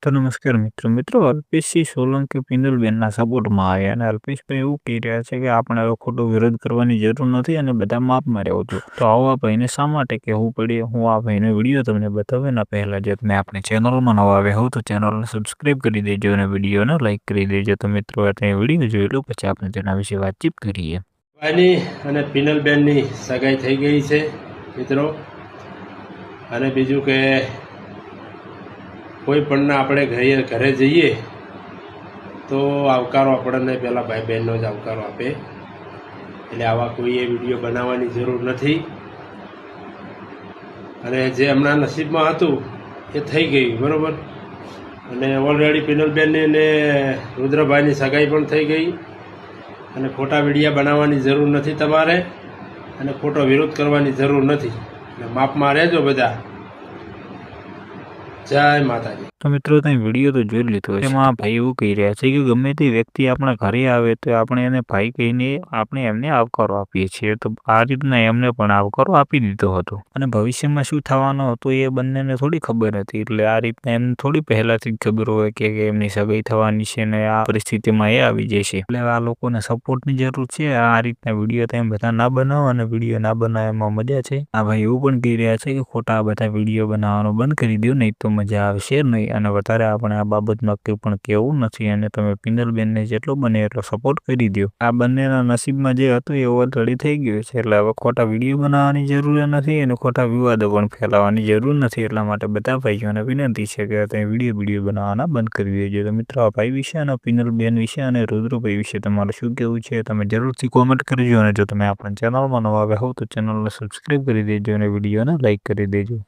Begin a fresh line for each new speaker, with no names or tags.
તો નમસ્કાર મિત્રો અલ્પેશસિંહ સોલંકી પિનલબેનના સપોર્ટમાં આવ્યા અને અલ્પેશભાઈ એવું કહી રહ્યા છે કે આપણે હવે ખોટો વિરોધ કરવાની જરૂર નથી અને બધા માપમાં રહેવું છું. તો આવા ભાઈને શા માટે કહેવું પડે? હું આ ભાઈનો વિડીયો તમને બતાવે એના પહેલા જો તમે આપણી ચેનલમાં નવા આવ્યા હો તો ચેનલને સબસ્ક્રાઈબ કરી દેજો અને વિડીયોને લાઈક કરી દેજો. તો મિત્રો આ વિડીયો જોઈ લો, પછી આપણે તેના વિશે વાતચીત કરીએ.
અને પિનલબેનની સગાઈ થઈ ગઈ છે મિત્રો. અને બીજું કે કોઈ પણ આપણે ઘરે જઈએ તો આવકારો આપણને પહેલાં ભાઈ બહેનનો જ આવકારો આપે, એટલે આવા કોઈએ વિડીયો બનાવવાની જરૂર નથી. અને જે હમણાં નસીબમાં હતું એ થઈ ગયું બરાબર. અને ઓલરેડી પિનલબેનની અને રુદ્રભાઈની સગાઈ પણ થઈ ગઈ. અને ખોટા વિડીયા બનાવવાની જરૂર નથી તમારે, અને ખોટો વિરોધ કરવાની જરૂર નથી. એટલે માપમાં રહેજો બધા. જય માતાજી.
તો મિત્રો તમે વિડીયો તો જોઈ લીધો હશે. એમાં ભાઈ એવું કહી રહ્યા છે કે ગમે તે વ્યક્તિ આપણા ઘરે આવે તો આપણે એને ભાઈ કહીને આપણે એમને આવકારો આપીએ છીએ. તો આ રીતના એમને પણ આવકારો આપી દીધો હતો અને ભવિષ્યમાં શું થવાનું હતું એ બંનેને થોડી ખબર હતી. એટલે આ રીતના એમને થોડી પહેલાથી જ ખબર હોય કે એમની સગાઈ થવાની છે ને આ પરિસ્થિતિમાં એ આવી જશે. એટલે આ લોકોને સપોર્ટની જરૂર છે. આ રીતના વિડીયો તમે બધા ના બનાવો અને વિડીયો ના બનાવવામાં મજા છે. આ ભાઈ એવું પણ કહી રહ્યા છે કે ખોટા બધા વિડીયો બનાવવાનું બંધ કરી દો, નહીં તો મજા આવશે નહીં. અને વધારે આપણે આ બાબતમાં કંઈ પણ કહેવું નથી અને તમે પિનલબેનને જેટલો બને એટલો સપોર્ટ કરી દો. આ બંનેના નસીબમાં જે હતું એ ઓલરેડી થઈ ગયું છે. એટલે હવે ખોટા વિડીયો બનાવવાની જરૂર નથી અને ખોટા વિવાદો પણ ફેલાવવાની જરૂર નથી. એટલા માટે બધા ભાઈઓને વિનંતી છે કે તમે વિડીયો બનાવવાના બંધ કરી દેજો. તો મિત્રો આ ભાઈ વિશે અને પિનલબેન વિશે અને રુદ્રભાઈ વિશે તમારું શું કહેવું છે તમે જરૂરથી કોમેન્ટ કરજો. અને જો તમે આપણા ચેનલમાં નવા આવ્યા હો તો ચેનલને સબસ્ક્રાઈબ કરી દેજો અને વિડીયોને લાઈક કરી દેજો.